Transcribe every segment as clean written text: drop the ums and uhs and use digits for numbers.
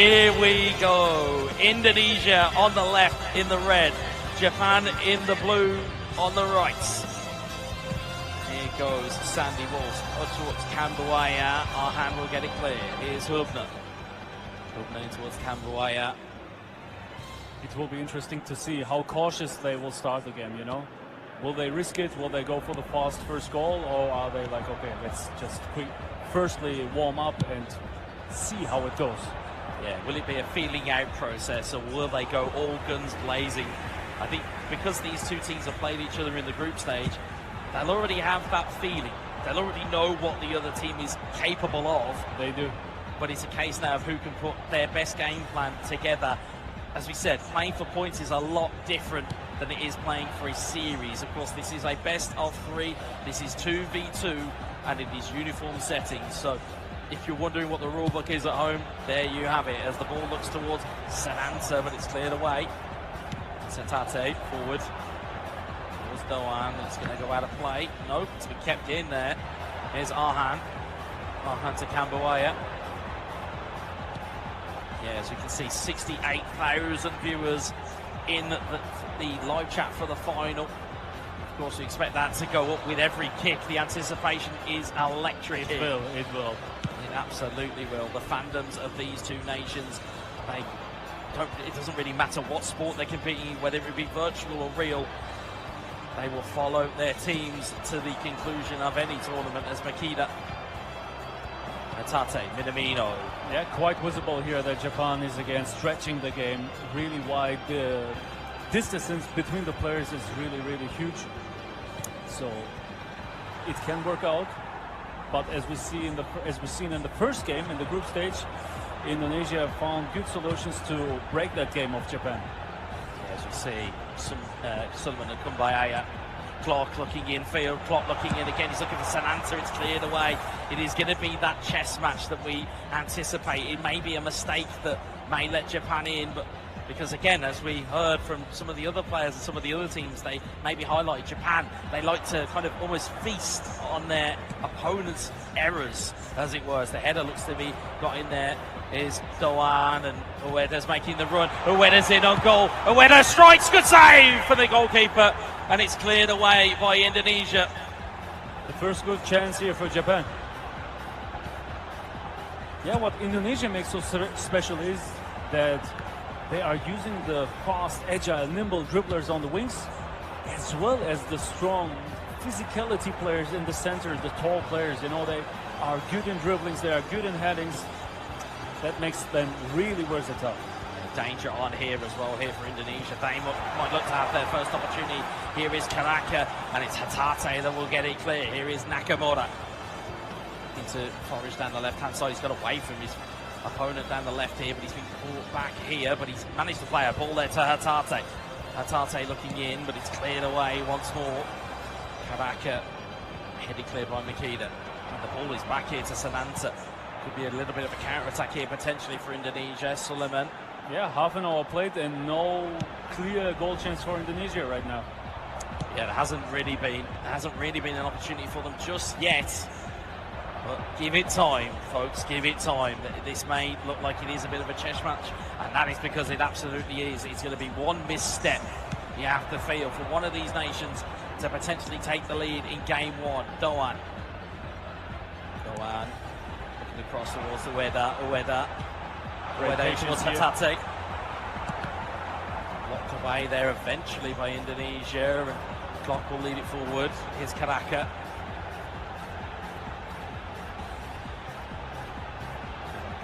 Here we go. Indonesia on the left in the red. Japan in the blue on the right. Here goes Sandy Walsh. Up towards Kambuaya. Our hand will get it clear. Here's Hubner. Hubner in towards Kambuaya. It will be interesting to see how cautious they will start the game, you know? Will they risk it? Will they go for the fast first goal? Or are they like, okay, let's just firstly warm up and see how it goes? Yeah, will it be a feeling out process, or will they go all guns blazing? I think because these two teams have played each other in the group stage, they'll already have that feeling. They'll already know what the other team is capable of. They do. But it's a case now of who can put their best game plan together. As we said, playing for points is a lot different than it is playing for a series. Of course, this is a best of 3. This is 2v2, and it is uniform settings. So if you're wondering what the rule book is at home, there you have it, as the ball looks towards Sananta, but it's cleared away. Setate forward. Towards Doan, it's going to go out of play. Nope, it's been kept in there. Here's Arhan. Arhan to Kambuaya. Yeah, as you can see, 68,000 viewers in the live chat for the final. Of course, we expect that to go up with every kick. The anticipation is electric. It will. It absolutely will. The fandoms of these two nations, it doesn't really matter what sport they're competing in, whether it be virtual or real. They will follow their teams to the conclusion of any tournament, as Makeda, Tate, Minamino. Yeah, quite visible here that Japan is again stretching the game really wide. The distance between the players is really, really huge. So it can work out. But as we've seen in the first game in the group stage, Indonesia found good solutions to break that game of Japan. Yeah, as you see, Sullivan and Kumbaya. Clark looking in field, Clark looking in again, he's looking for Sananta, it's cleared away. It is going to be that chess match that we anticipate. It may be a mistake that may let Japan in, but because again, as we heard from some of the other players and some of the other teams, they maybe highlighted Japan. They like to kind of almost feast on their opponent's errors, as it were. As the header looks to be got in there. Is Doan, and Ueda's making the run. Ueda's in on goal. Ueda strikes, good save for the goalkeeper, and it's cleared away by Indonesia. The first good chance here for Japan. Yeah, what Indonesia makes so special is that they are using the fast, agile, nimble dribblers on the wings, as well as the strong physicality players in the center, the tall players. You know, they are good in dribblings, they are good in headings. That makes them really versatile. Danger on here as well, here for Indonesia. They might look to have their first opportunity. Here is Karaka, and it's Hatate that will get it clear. Here is Nakamura. Into Forage down the left-hand side. He's got away from his opponent down the left here, but he's been brought back here, but he's managed to play a ball there to Hatate. Hatate looking in, but it's cleared away once more. Karaka headed clear by Makeda. And the ball is back here to Sananta. Could be a little bit of a counter-attack here potentially for Indonesia. Suleiman. Yeah, half an hour played and no clear goal chance for Indonesia right now. Yeah, there hasn't really been an opportunity for them just yet. But give it time, folks, give it time. This may look like it is a bit of a chess match, and that is because it absolutely is. It's going to be one misstep, you have to feel, for one of these nations to potentially take the lead in game one. Doan looking across towards Ueda towards Hatate. Blocked away there eventually by Indonesia, and Clark will lead it forward. Here's Karaka.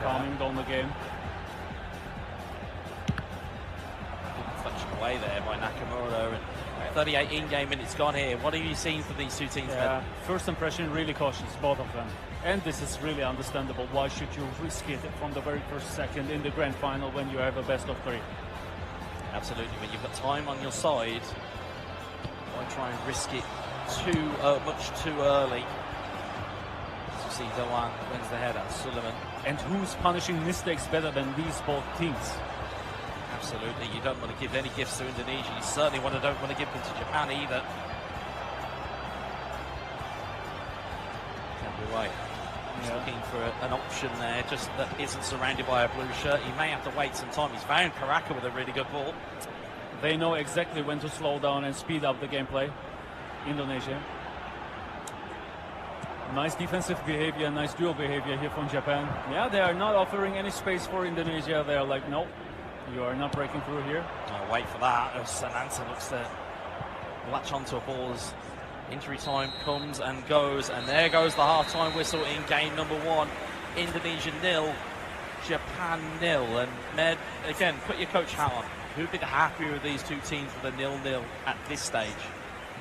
Calming down the game. Fletched away there by Nakamura, and 38 in-game minutes gone here. What have you seen from these two teams? Yeah, first impression, really cautious, both of them. And this is really understandable. Why should you risk it from the very first second in the grand final when you have a best of 3? Absolutely. When you've got time on your side, why try and risk it much too early? As you see, Doan wins the header. Suleiman. And who's punishing mistakes better than these both teams? Absolutely. You don't want to give any gifts to Indonesia. You certainly don't want to give them to Japan either. Can be right. He's looking for an option there, just that isn't surrounded by a blue shirt. He may have to wait some time. He's found Karaka with a really good ball. They know exactly when to slow down and speed up the gameplay. Indonesia. Nice defensive behavior, nice dual behavior here from Japan. Yeah, they are not offering any space for Indonesia. They are like, no, you are not breaking through here. Oh, wait for that. Sananta looks to latch onto a ball as injury time comes and goes. And there goes the half-time whistle in game number 1. Indonesia 0, Japan 0. And Med, again, put your coach hat on. Who'd be the happier of these two teams with a 0-0 at this stage?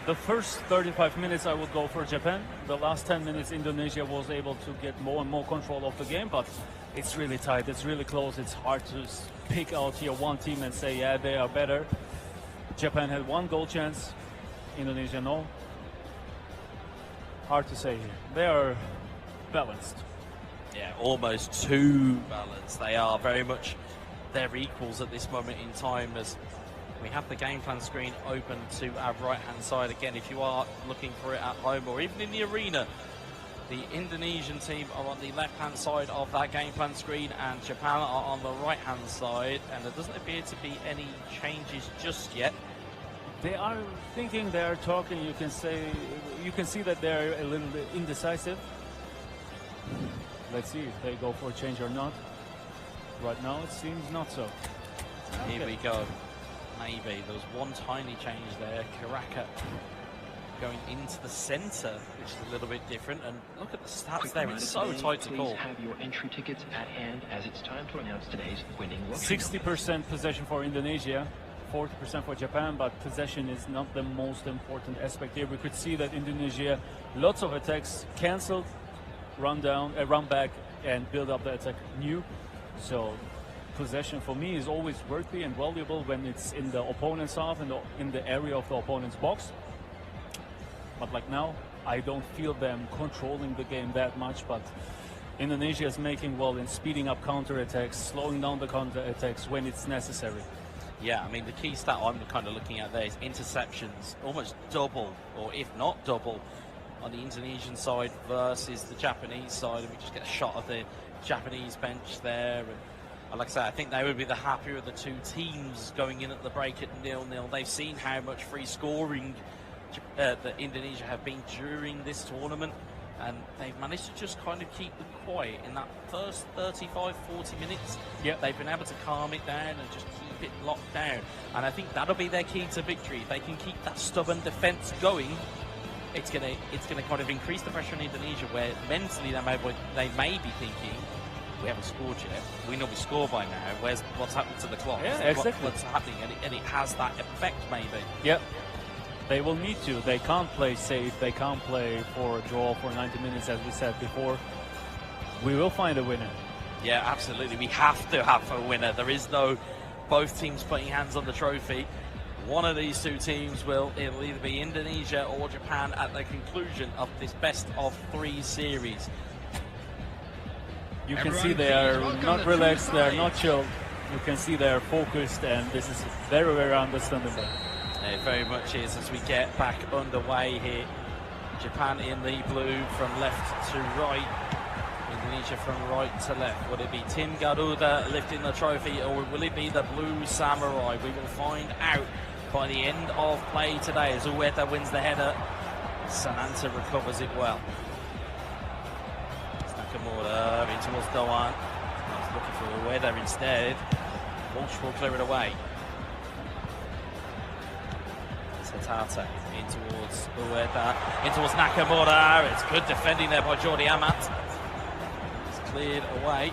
The first 35 minutes I would go for Japan. The last 10 minutes Indonesia was able to get more and more control of the game, but it's really tight, it's really close. It's hard to pick out here one team and say, yeah, they are better. Japan had 1 goal chance, Indonesia no. Hard to say here. They are balanced. Yeah, almost too balanced. They are very much their equals at this moment in time, as we have the game plan screen open to our right-hand side. Again, if you are looking for it at home or even in the arena, the Indonesian team are on the left-hand side of that game plan screen and Japan are on the right-hand side, and there doesn't appear to be any changes just yet. They are thinking, they are talking. You can see that they're a little bit indecisive. Let's see if they go for a change or not. Right now it seems not so. Here we go. Maybe there was one tiny change there. Karaka going into the centre, which is a little bit different. And look at the stats there. It's so tight to call. Please have your entry tickets at hand, as it's time to announce today's winning lottery. 60% possession for Indonesia, 40% for Japan, but possession is not the most important aspect here. We could see that Indonesia, lots of attacks cancelled, run back, and build up the attack new. So possession for me is always worthy and valuable when it's in the opponent's half and in the area of the opponent's box. But like now, I don't feel them controlling the game that much, but Indonesia is making well in speeding up counter-attacks, slowing down the counter-attacks when it's necessary. Yeah, I mean, the key stat I'm kind of looking at there is interceptions, almost double, or if not double, on the Indonesian side versus the Japanese side. And we just get a shot of the Japanese bench there. And like I said, I think they would be the happier of the two teams going in at the break at 0-0. They've seen how much free scoring that Indonesia have been during this tournament, and they've managed to just kind of keep them quiet in that first 35-40 minutes. Yep. They've been able to calm it down and just keep it locked down, and I think that'll be their key to victory. If they can keep that stubborn defence going, it's gonna kind of increase the pressure on Indonesia, where mentally they may be thinking, we haven't scored yet, we know we score by now, what's happened to the clock? Yeah, exactly. What's happening, and it has that effect maybe. Yep. They will need to. They can't play safe. They can't play for a draw for 90 minutes, as we said before. We will find a winner. Yeah, absolutely. We have to have a winner. There is no both teams putting hands on the trophy. One of these two teams it'll either be Indonesia or Japan at the conclusion of this best-of-3 series. You can see they are not relaxed, they are not chilled. You can see they are focused, and this is very, very understandable. It very much is, as we get back underway here. Japan in the blue from left to right, Indonesia from right to left. Will it be Tim Garuda lifting the trophy, or will it be the Blue Samurai? We will find out by the end of play today, as Ueda wins the header. Sananta recovers it well. Nakamura in towards Doan. He's looking for Ueda instead. Walsh will clear it away. Tata in towards Ueda, in towards Nakamura. It's good defending there by Jordi Amat. It's cleared away.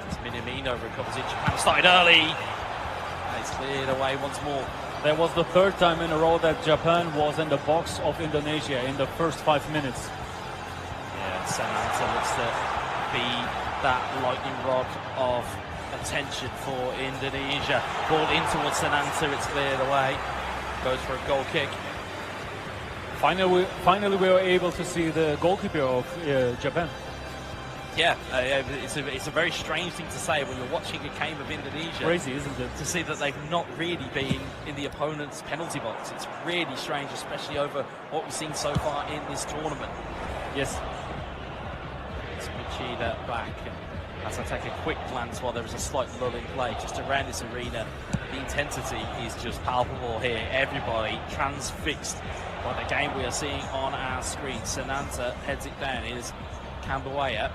It's Minamino recovers it. Japan started early. And it's cleared away once more. That was the third time in a row that Japan was in the box of Indonesia in the first 5 minutes. Yeah, Sananta looks to be that lightning rod of attention for Indonesia. Ball in towards Sananta, it's cleared away. Goes for a goal kick. Finally we were able to see the goalkeeper of Japan. Yeah, it's a very strange thing to say when you're watching a game of Indonesia. Crazy, isn't it? To see that they've not really been in the opponent's penalty box. It's really strange, especially over what we've seen so far in this tournament. Yes, Yoshida back. And as I take a quick glance while there is a slight lull in play, just around this arena, the intensity is just palpable here. Everybody transfixed by the game we are seeing on our screen. Sananta heads it down. Here's Cambodia.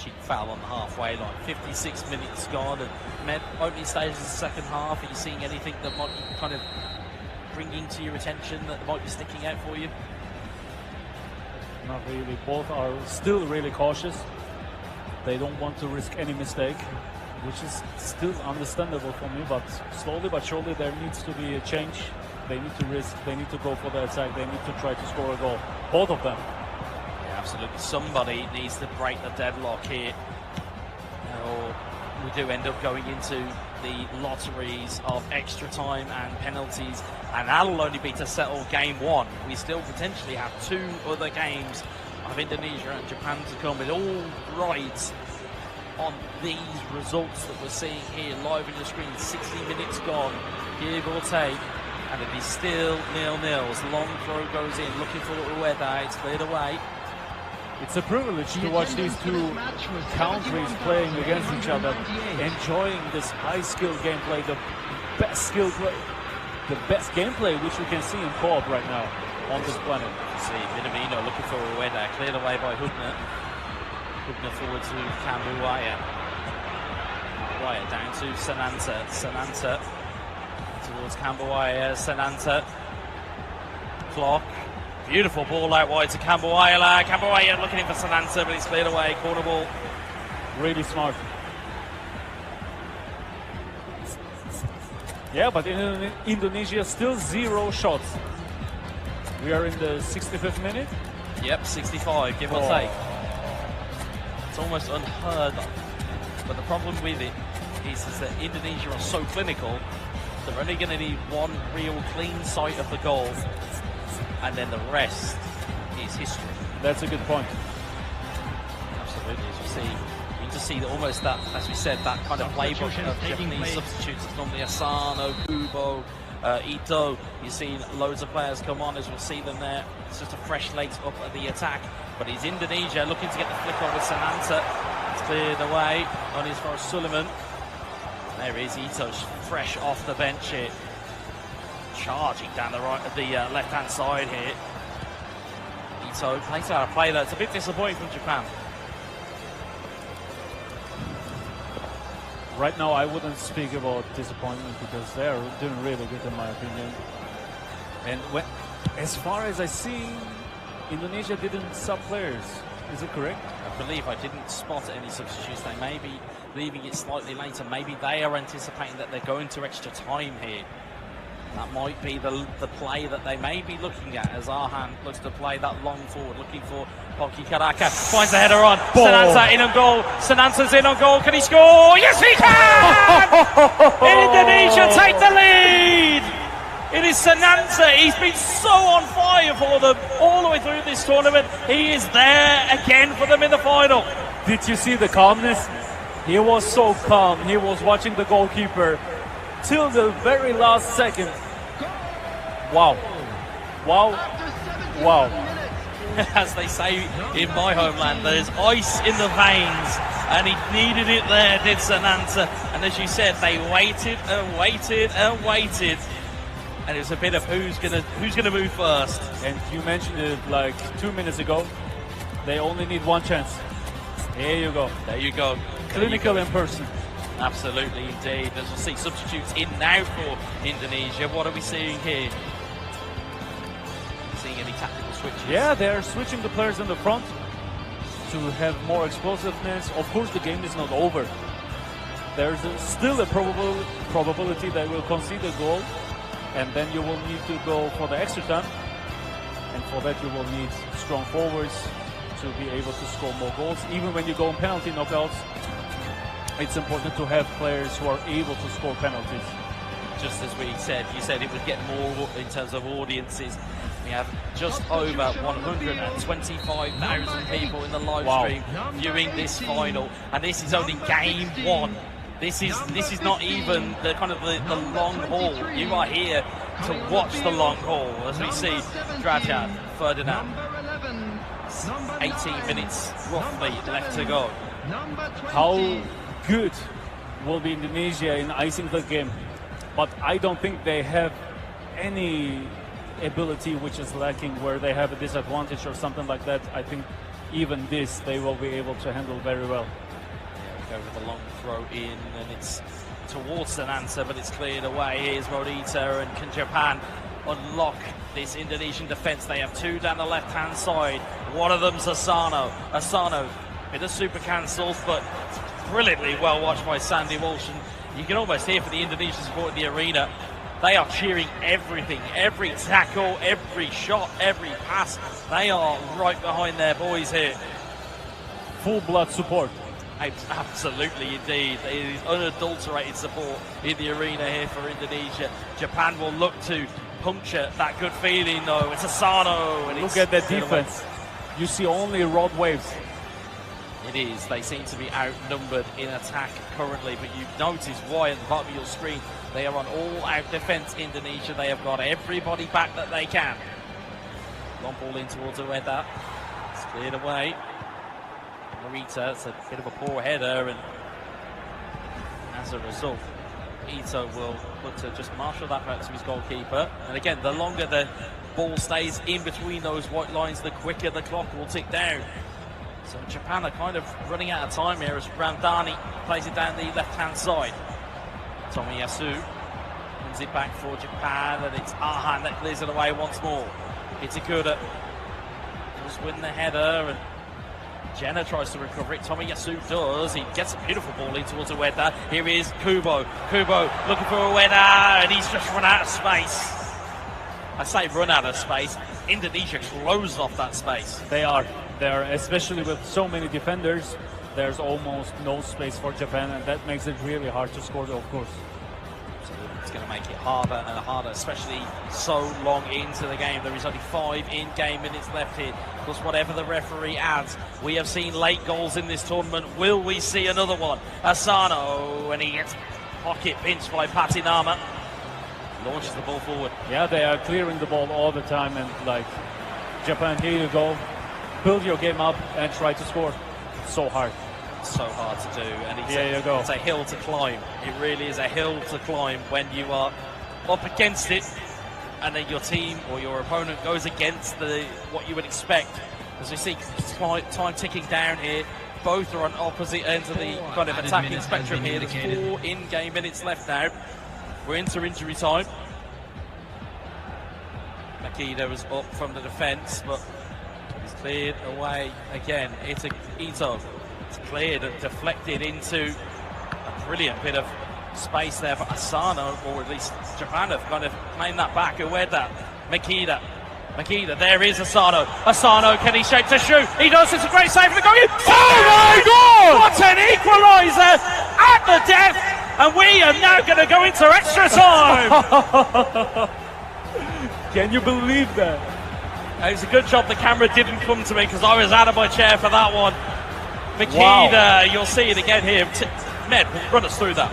Cheap foul on the halfway line. 56 minutes gone, and opening stages of the second half. Are you seeing anything that might be kind of bringing to your attention, that might be sticking out for you? Not really. Both are still really cautious. They don't want to risk any mistake, which is still understandable for me, but slowly but surely there needs to be a change. They need to risk, they need to go for the attack, they need to try to score a goal. Both of them. Yeah, absolutely. Somebody needs to break the deadlock here, or we do end up going into the lotteries of extra time and penalties, and that'll only be to settle game one. We still potentially have 2 other games of Indonesia and Japan to come. It all rides on these results that we're seeing here live on your screen. 60 minutes gone, give or take, and it is still 0-0. Long throw goes in, looking for Ueda. It's cleared away. It's a privilege to watch these two countries playing against each other, enjoying this high-skill gameplay, the best skill play, the best gameplay which we can see in co-op right now on this planet. See Minamino looking for Ueda, cleared away by Hubner. Hubner forward to Kambuaya. Kambuaya down to Sananta. Sananta towards Kambuaya. Sananta. Clock. Beautiful ball out wide to Kambuaya. Kambuaya looking in for Sananta, but it's cleared away. Corner ball. Really smart. Yeah, but in Indonesia still 0 shots. We are in the 65th minute. Yep, 65, give or take. It's almost unheard of. But the problem with it is that Indonesia are so clinical, they're only going to need one real clean sight of the goal, and then the rest is history. That's a good point. Absolutely, as you see, you can just see that almost that, as we said, that kind of playbook of Japanese substitutes. It's normally Asano, Kubo, Ito. You've seen loads of players come on, as we'll see them there. It's just a fresh slate up at the attack. But it's Indonesia looking to get the flick on with Sananta. It's cleared away on his for Suleiman. There is Ito, fresh off the bench here. Charging down the left-hand side here. Ito plays out a play that's a bit disappointing from Japan. Right now, I wouldn't speak about disappointment because they are doing really good in my opinion. And as far as I see, Indonesia didn't sub players. Is it correct? I believe I didn't spot any substitutes. They may be leaving it slightly later. Maybe they are anticipating that they're going to extra time here. That might be the play that they may be looking at as Arhan looks to play that long forward, looking for Poki Karaka. Finds the header on. Sananta in on goal. Sananta's in on goal. Can he score? Yes, he can! Indonesia take the lead! It is Sananta. He's been so on fire for them all the way through this tournament. He is there again for them in the final. Did you see the calmness? He was so calm. He was watching the goalkeeper till the very last second. Wow. Wow. Wow. As they say in my homeland, there's ice in the veins, and he needed it there, did Sananta. And as you said, they waited and waited and waited, and it was a bit of who's gonna move first. And you mentioned it like 2 minutes ago. They only need one chance. There you go. There you go. Clinical in person. Absolutely, indeed. As we'll see, substitutes in now for Indonesia. What are we seeing here? Seeing any tactical switches? Yeah, they're switching the players in the front to have more explosiveness. Of course, the game is not over. There's still a probability they will concede a goal, and then you will need to go for the extra time. And for that, you will need strong forwards to be able to score more goals. Even when you go in penalty knockouts, it's important to have players who are able to score penalties. Just as we said, you said it would get more in terms of audiences. We have just over 125,000 people in the live stream viewing this final, and this is only game one. This is not even the kind of the long haul. You are here to watch the long haul, as we see Drajan, Ferdinand, 18 minutes roughly left to go. How good will be Indonesia in icing the game? But I don't think they have any ability which is lacking where they have a disadvantage or something like that. I think even this they will be able to handle very well. Go with a long throw in, and it's towards an answer, but it's cleared away. Here's Morita, and can Japan unlock this Indonesian defence? They have two down the left-hand side. One of them's Asano. Asano, bit of super cancels, but brilliantly well watched by Sandy Walsh. And you can almost hear for the Indonesian support in the arena, they are cheering everything, every tackle, every shot, every pass. They are right behind their boys here. Full blood support. Absolutely, indeed. It is unadulterated support in the arena here for Indonesia. Japan will look to puncture that good feeling, though. It's Asano. And look at that defense. You see only rod waves. It is. They seem to be outnumbered in attack currently, but you notice why at the bottom of your screen. They are on all-out defense, Indonesia. They have got everybody back that they can. Long ball in towards Ueda. It's cleared away. Morita, it's a bit of a poor header, and as a result, Ito will look to just marshal that back to his goalkeeper. And again, the longer the ball stays in between those white lines, the quicker the clock will tick down. So Japan are kind of running out of time here as Ramdhani plays it down the left-hand side. Tomiyasu wins it back for Japan, and it's Ahan that clears it away once more. Itakuda does win the header, and Jenna tries to recover it. Tomiyasu does. He gets a beautiful ball in towards Ueda. Here is Kubo. Kubo looking for Ueda, and he's just run out of space. I say run out of space. Indonesia closed off that space. They are. Especially with so many defenders, there's almost no space for Japan, and that makes it really hard to score, of course. It's going to make it harder and harder, especially so long into the game. There is only 5 in-game minutes left here, plus whatever the referee adds. We have seen late goals in this tournament. Will we see another one? Asano, and he gets pocket pinched by Patinama. Launches the ball forward. Yeah, they are clearing the ball all the time, and like, Japan, here you go. Build your game up and try to score. So hard. So hard to do, and it's a hill to climb. It really is a hill to climb when you are up against it, and then your team or your opponent goes against what you would expect. As we see time ticking down here, both are on opposite ends of the kind of attacking spectrum here. There's 4 in-game minutes left now. We're into injury time. Makida was up from the defence, but he's cleared away again. It's Ito. It's cleared and deflected into a brilliant bit of space there for Asano, or at least Japan have kind of claimed that back. Ueda, Makida, there is Asano. Asano, can he shape to shoot? He does. It's a great save for the goal. Oh my God! What an equalizer at the death, and we are now going to go into extra time. Can you believe that? It was a good job the camera didn't come to me, because I was out of my chair for that one. Makida, wow. You'll see it again here. Ned, run us through that.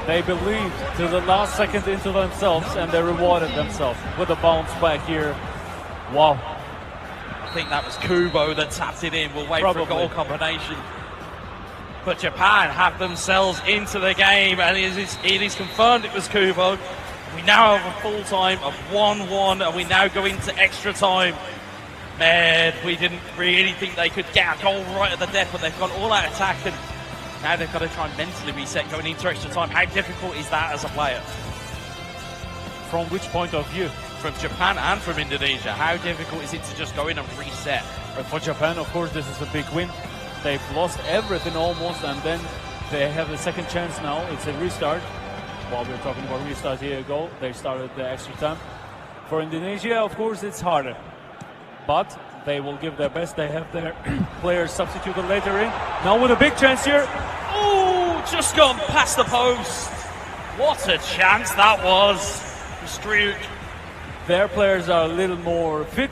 They believed to the last second into themselves, and they rewarded themselves with a bounce back here. Wow. I think that was Kubo that tapped it in. We'll wait for a goal combination. But Japan have themselves into the game, and it is confirmed it was Kubo. We now have a full time of 1-1, and we now go into extra time. Man, we didn't really think they could get a goal right at the death, but they've gone all out attack, and now they've got to try and mentally reset going into extra time. How difficult is that as a player? From which point of view? From Japan and from Indonesia. How difficult is it to just go in and reset? For Japan, of course, this is a big win. They've lost everything almost, and then they have a second chance now. It's a restart. While we're talking about restart here ago, they started the extra time. For Indonesia, of course, it's harder. But they will give their best. They have their players substituted later in. Now with a big chance here. Oh, just gone past the post. What a chance that was. Struck. Their players are a little more fit.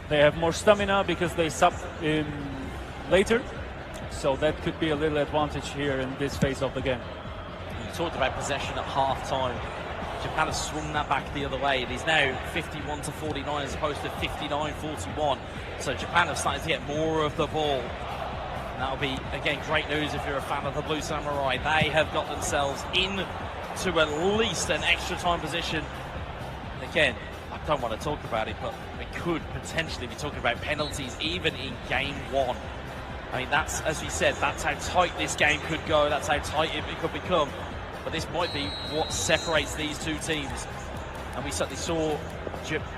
They have more stamina because they subbed in later. So that could be a little advantage here in this phase of the game. You talked about possession at half-time. Japan has swung that back the other way. It is now 51-49 as opposed to 59-41. So Japan have started to get more of the ball. And that'll be, again, great news if you're a fan of the Blue Samurai. They have got themselves into at least an extra time position. And again, I don't want to talk about it, but we could potentially be talking about penalties even in game one. I mean, that's, as we said, that's how tight this game could go. That's how tight it could become. But this might be what separates these two teams. And we certainly saw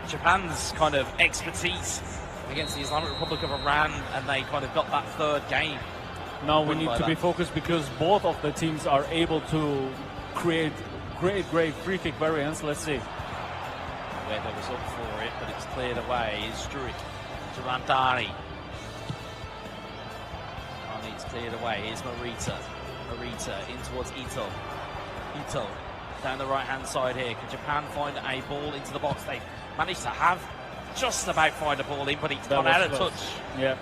Japan's kind of expertise against the Islamic Republic of Iran, and they kind of got that third game. Now we need to be focused because both of the teams are able to create great free kick variants. Let's see. Weather was up for it, but it's cleared away. Is Struik to Randani. It's cleared away. Here's Morita. Morita in towards Ito. Ito down the right-hand side here. Can Japan find a ball into the box? They've managed to have just about find a ball in, but it's gone out of touch. Yeah.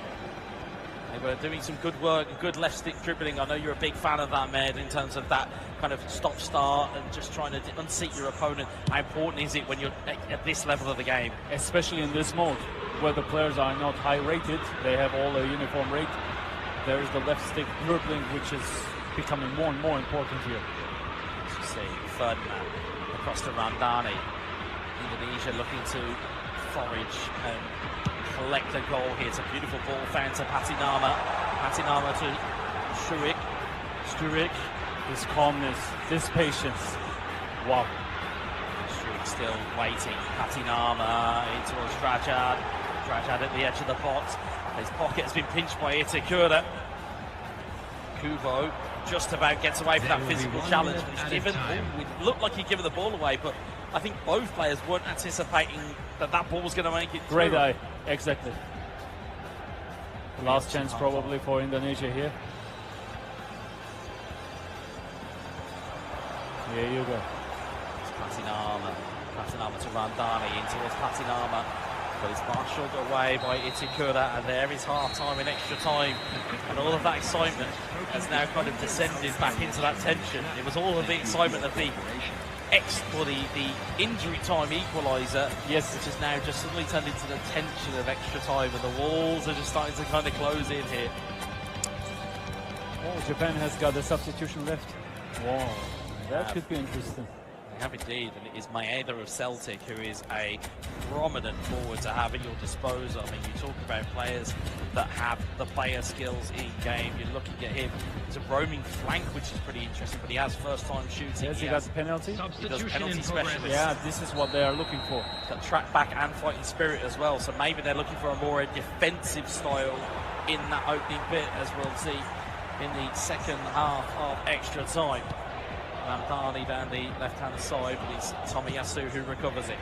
They were doing some good work, good left stick dribbling. I know you're a big fan of that, Med, in terms of that kind of stop-start and just trying to unseat your opponent. How important is it when you're at this level of the game? Especially in this mode, where the players are not high-rated. They have all a uniform rate. There's the left stick dribbling, which is becoming more and more important here. As you see, Ferdinand across to Randani. Indonesia looking to forage and collect a goal here. It's a beautiful ball found to Patinama. Patinama to Struik. Struik. This calmness, this patience. Wow. Struik still waiting. Patinama in towards Drajad. Drajad at the edge of the box. His pocket has been pinched by Itakura. Kubo just about gets away from that physical challenge. But he's given, it looked like he'd given the ball away, but I think both players weren't anticipating that ball was going to make it through. Great eye, exactly. Last chance probably for Indonesia here. Here you go. It's Patinama. Patinama to Randani in towards Patinama. But it's marshalled away by Itakura, and there is half-time and extra time. And all of that excitement has now kind of descended back into that tension. It was all of the excitement of the injury time equalizer, yes, which has now just suddenly turned into the tension of extra time, and the walls are just starting to kind of close in here. Oh, Japan has got a substitution left. Wow, that could be interesting. They have indeed, and it is Maeda of Celtic, who is a prominent forward to have at your disposal. I mean, you talk about players that have the player skills in game. You're looking at him. It's a roaming flank, which is pretty interesting, but he has first-time shooting. Yes, he got the penalty. He does penalty specialist. Yeah, this is what they are looking for. Got track back and fighting spirit as well, so maybe they're looking for a more defensive style in that opening bit, as we'll see in the second half of extra time. Randani down the left-hand side, but it's Tomiyasu who recovers it.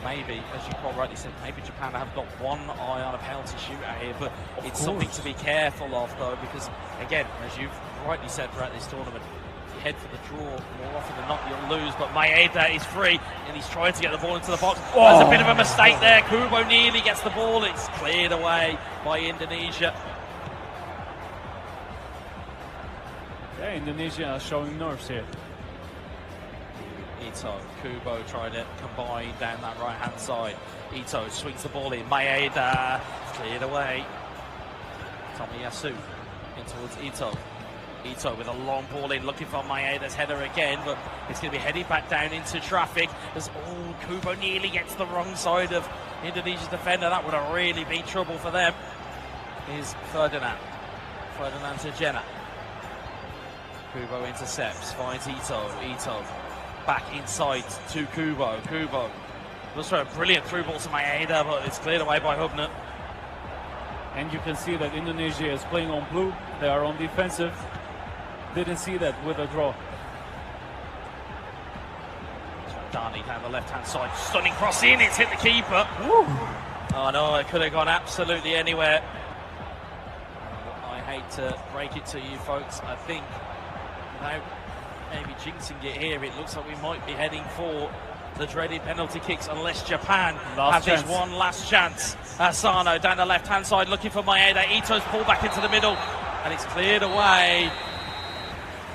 Maybe, as you quite rightly said, maybe Japan have got one eye on a penalty shootout here, but it's something to be careful of, though, because, again, as you've rightly said throughout this tournament, you head for the draw more often than not, you'll lose, but Maeda is free, and he's trying to get the ball into the box. Oh, there's a bit of a mistake there. Kubo nearly gets the ball. It's cleared away by Indonesia. Yeah, Indonesia are showing nerves here. Ito, Kubo trying to combine down that right-hand side. Ito swings the ball in. Maeda cleared away. Tomiyasu in towards Ito. Ito with a long ball in, looking for Maeda's header again, but it's going to be headed back down into traffic as Kubo nearly gets the wrong side of Indonesia's defender. That would have really been trouble for them. Is Ferdinand. Ferdinand to Jenna. Kubo intercepts, finds Ito. Ito back inside to Kubo. Kubo looks for a brilliant through ball to Maeda, but it's cleared away by Hubner. And you can see that Indonesia is playing on blue. They are on defensive. Didn't see that with a draw. Dani down the left-hand side, stunning cross in. It's hit the keeper. Woo. Oh no, it could have gone absolutely anywhere. I hate to break it to you folks. I think without maybe jinxing it here, it looks like we might be heading for the dreaded penalty kicks unless Japan have this one last chance. Asano down the left-hand side looking for Maeda. Ito's pulled back into the middle and it's cleared away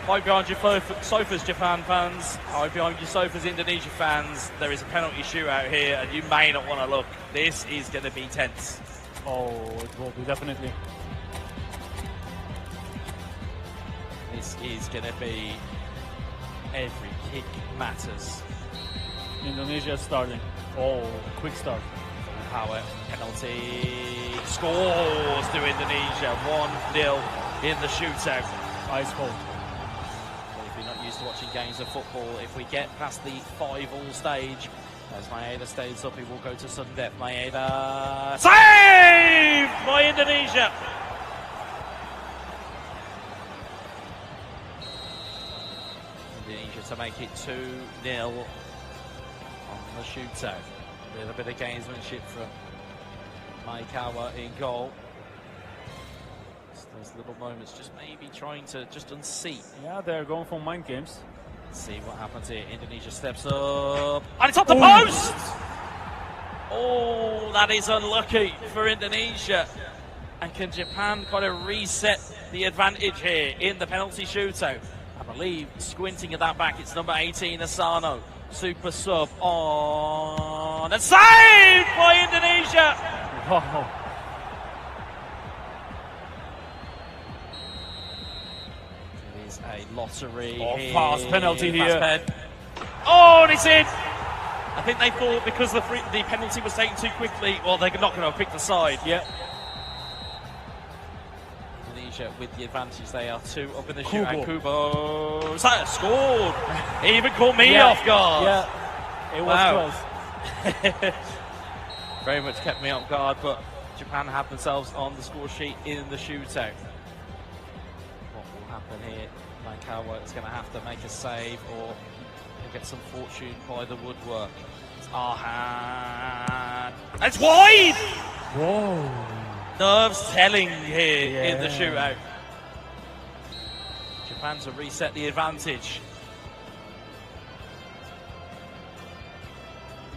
Hide behind your sofas, Japan fans. Hide behind your sofas, Indonesia fans. There is a penalty shootout here, and you may not want to look. This is going to be tense. Oh, it will be, definitely. This is going to be every kick matters. Indonesia starting. Oh, quick start. Power penalty scores to Indonesia. 1-0 in the shootout. Ice cold. Well, if you're not used to watching games of football, if we get past the 5-all stage, as Maeda stays up, he will go to sudden death. Maeda saved by Indonesia. Indonesia to make it 2-0 on the shootout. A little bit of gamesmanship from Maekawa in goal. Just those little moments, just maybe trying to just unseat. Yeah, they're going for mind games. Let's see what happens here. Indonesia steps up, and it's off the post! Oh, that is unlucky for Indonesia. And can Japan kind of reset the advantage here in the penalty shootout? I believe, squinting at that back, it's number 18, Asano. Super sub on, and saved by Indonesia! Wow. It is a lottery. Oh, here. fast penalty here. Fast pen. Oh, and it's in! I think they thought because the penalty was taken too quickly, well, they're not going to pick the side. Yeah. Indonesia with the advantage. They are 2 up in the shootout. Kubo scored! He even caught me off guard. Yeah, it was close. Very much kept me off guard, but Japan have themselves on the score sheet in the shootout. What will happen here? Maekawa is going to have to make a save or get some fortune by the woodwork. It's Arhan. It's wide! Whoa. Nerves telling here in the shootout. Japan to reset the advantage.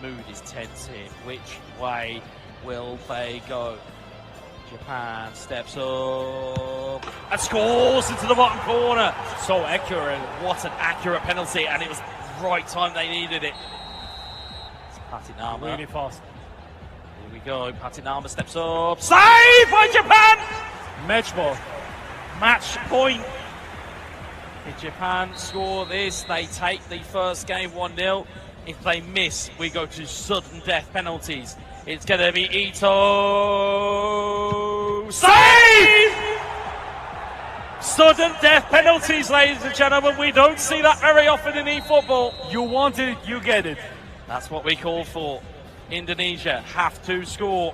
Mood is tense here. Which way will they go? Japan steps up and scores into the bottom corner. So accurate. What an accurate penalty, and it was the right time they needed it. It's Patinama. Really fast. Here we go. Patinama steps up. Save by Japan! Match ball. Match point. If Japan score this, they take the first game 1-0. If they miss, we go to sudden death penalties. It's going to be Ito. Save! Sudden death penalties, ladies and gentlemen. We don't see that very often in eFootball. You want it, you get it. That's what we call for. Indonesia have to score.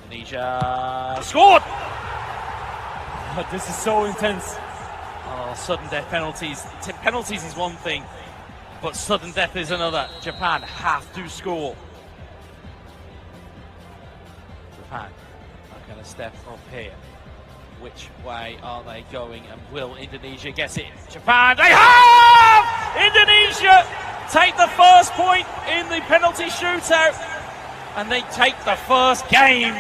Indonesia scored! This is so intense. Oh, sudden death penalties. Penalties is one thing, but sudden death is another. Japan have to score. Japan are going to step up here. Which way are they going, and will Indonesia get it? Japan, they have! Indonesia take the first point in the penalty shootout, and they take the first game